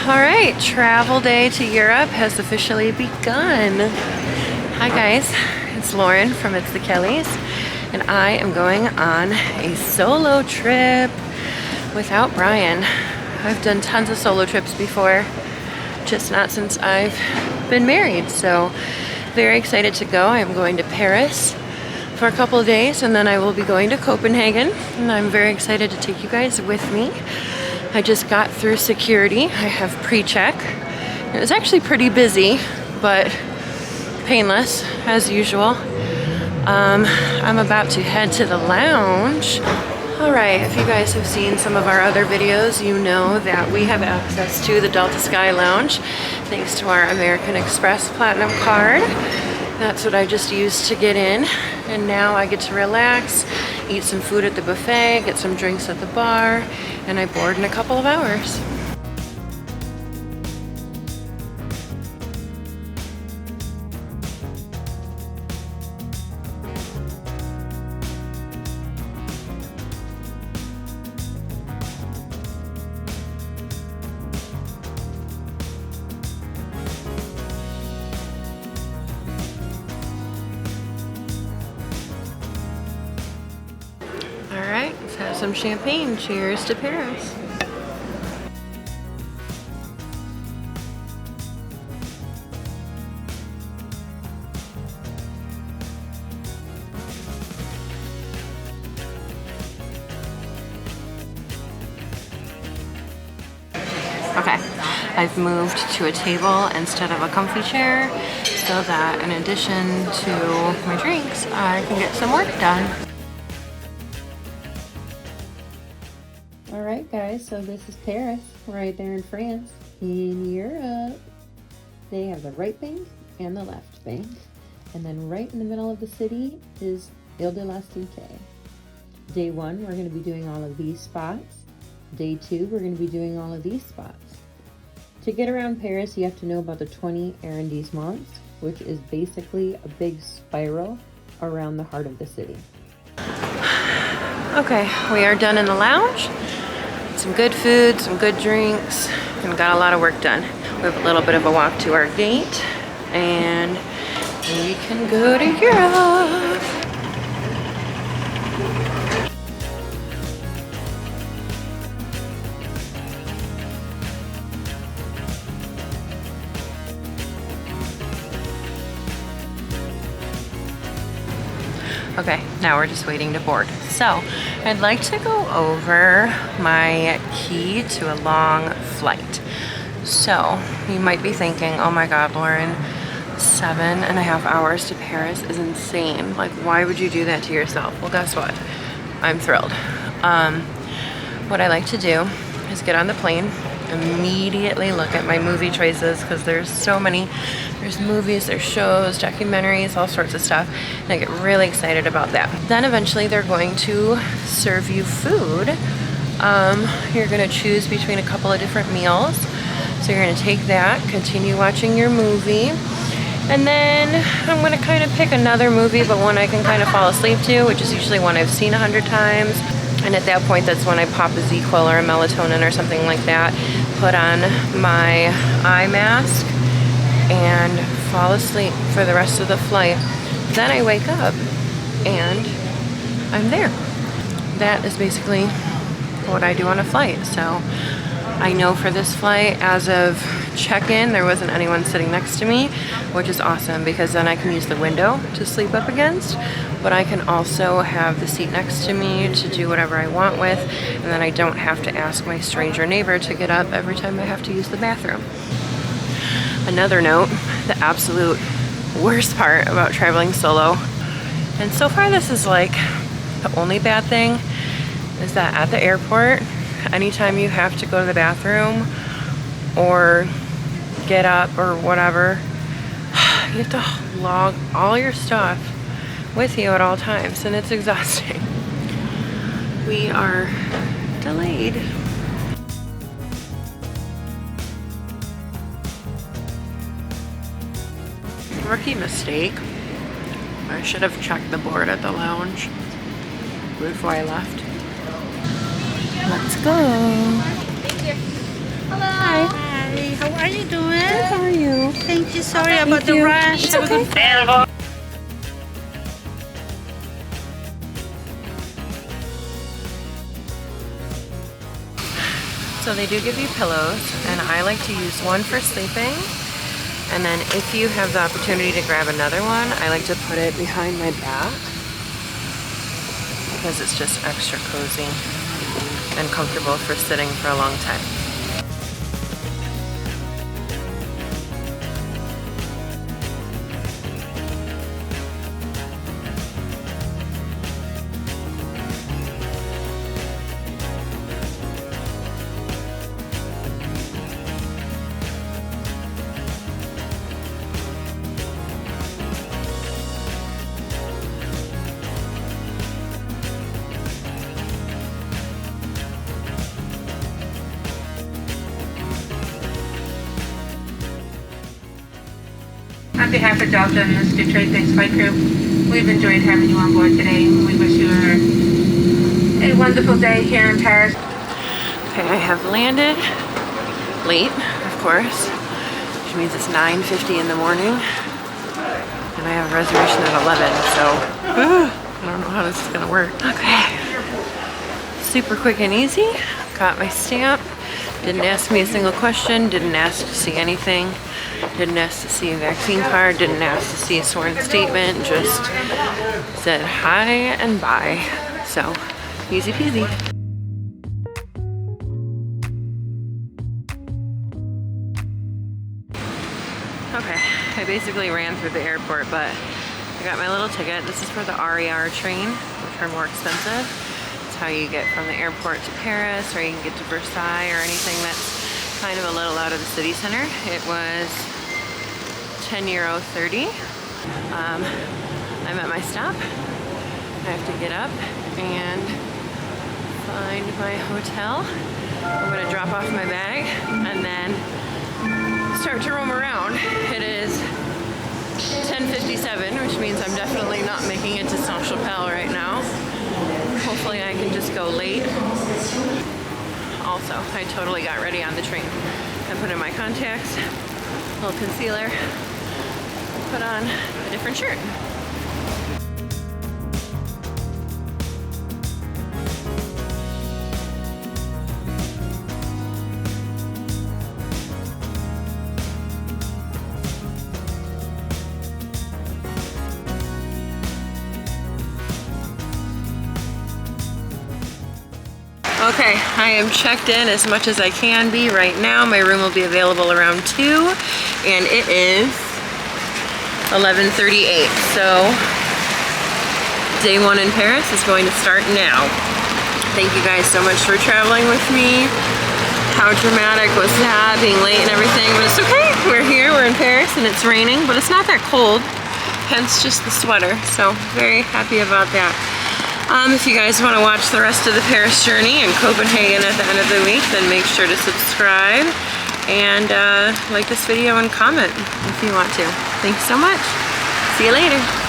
All right, travel day to Europe has officially begun. Hi guys, it's Lauren from It's the Kellys, and I am going on a solo trip without Brian. I've done tons of solo trips before, just not since I've been married, so very excited to go. I'm going to Paris for a couple of days, and then I will be going to Copenhagen, and I'm very excited to take you guys with me. I just got through security. I have pre-check. It was actually pretty busy, but painless as usual. I'm about to head to the lounge. All right, if you guys have seen some of our other videos, you know that we have access to the Delta Sky Lounge thanks to our American Express Platinum card. That's what I just used to get in, and now I get to relax, eat some food at the buffet, get some drinks at the bar, and I board in a couple of hours. All right, let's have some champagne. Cheers to Paris. Okay, I've moved to a table instead of a comfy chair so that in addition to my drinks, I can get some work done. All right, guys, so this is Paris, right there in France, in Europe. They have the right bank and the left bank, and then right in the middle of the city is Ile de la Cité. Day one, we're going to be doing all of these spots. Day two, we're going to be doing all of these spots. To get around Paris, you have to know about the 20 arrondissements, which is basically a big spiral around the heart of the city. Okay, we are done in the lounge. Some good food, some good drinks, and got a lot of work done. We have a little bit of a walk to our gate, and we can go to Europe. Okay, now we're just waiting to board. So, I'd like to go over my key to a long flight. So, you might be thinking, oh my God, Lauren, 7.5 hours to Paris is insane. Like, why would you do that to yourself? Well, guess what? I'm thrilled. What I like to do is get on the plane, immediately look at my movie choices, because there's so many. There's movies, there's shows, documentaries, all sorts of stuff, and I get really excited about that. Then eventually they're going to serve you food. You're gonna choose between a couple of different meals. So you're gonna take that, continue watching your movie, and then I'm gonna kind of pick another movie, but one I can kind of fall asleep to, which is usually one I've seen 100 times. And at that point, that's when I pop a Z-Quil or a melatonin or something like that, put on my eye mask, and fall asleep for the rest of the flight. Then I wake up and I'm there. That is basically what I do on a flight. So I know for this flight, as of check-in, there wasn't anyone sitting next to me, which is awesome because then I can use the window to sleep up against, but I can also have the seat next to me to do whatever I want with, and then I don't have to ask my stranger neighbor to get up every time I have to use the bathroom. Another note, the absolute worst part about traveling solo, and so far this is like the only bad thing, is that at the airport, anytime you have to go to the bathroom or get up or whatever, you have to log all your stuff with you at all times, and it's exhausting. We are delayed. Rookie mistake. I should have checked the board at the lounge before I left. Let's go. Thank you. Hello. Hi. Thank you. Sorry about the rush. It's Have a good okay. So they do give you pillows, and I like to use one for sleeping. And then if you have the opportunity to grab another one, I like to put it behind my back because it's just extra cozy and comfortable for sitting for a long time. On behalf of Delta and the Detroit Thanks Flight Crew, we've enjoyed having you on board today. We wish you a wonderful day here in Paris. Okay, I have landed late, of course, which means it's 9:50 in the morning, and I have a reservation at 11, so I don't know how this is gonna work. Okay, super quick and easy. Got my stamp. Didn't ask me a single question, didn't ask to see anything, didn't ask to see a vaccine card, didn't ask to see a sworn statement, just said hi and bye. So, easy peasy. Okay, I basically ran through the airport, but I got my little ticket. This is for the RER train, which are more expensive. It's how you get from the airport to Paris, or you can get to Versailles, or anything that's kind of a little out of the city center. It was €10.30. I'm at my stop. I have to get up and find my hotel. I'm gonna drop off my bag and then start to roam around. It is 10:57, which means I'm definitely not making it to Saint-Tropez right now. Hopefully I can just go late. Also, I totally got ready on the train. I put in my contacts, a little concealer, put on a different shirt. Okay, I am checked in as much as I can be right now. My room will be available around 2, and it is 11:38. So, day 1 in Paris is going to start now. Thank you guys so much for traveling with me. How dramatic was that, being late and everything, but it's okay. We're here, we're in Paris, and it's raining, but it's not that cold, hence just the sweater. So, very happy about that. If you guys want to watch the rest of the Paris journey and Copenhagen at the end of the week, then make sure to subscribe and like this video and comment if you want to. Thanks so much. See you later.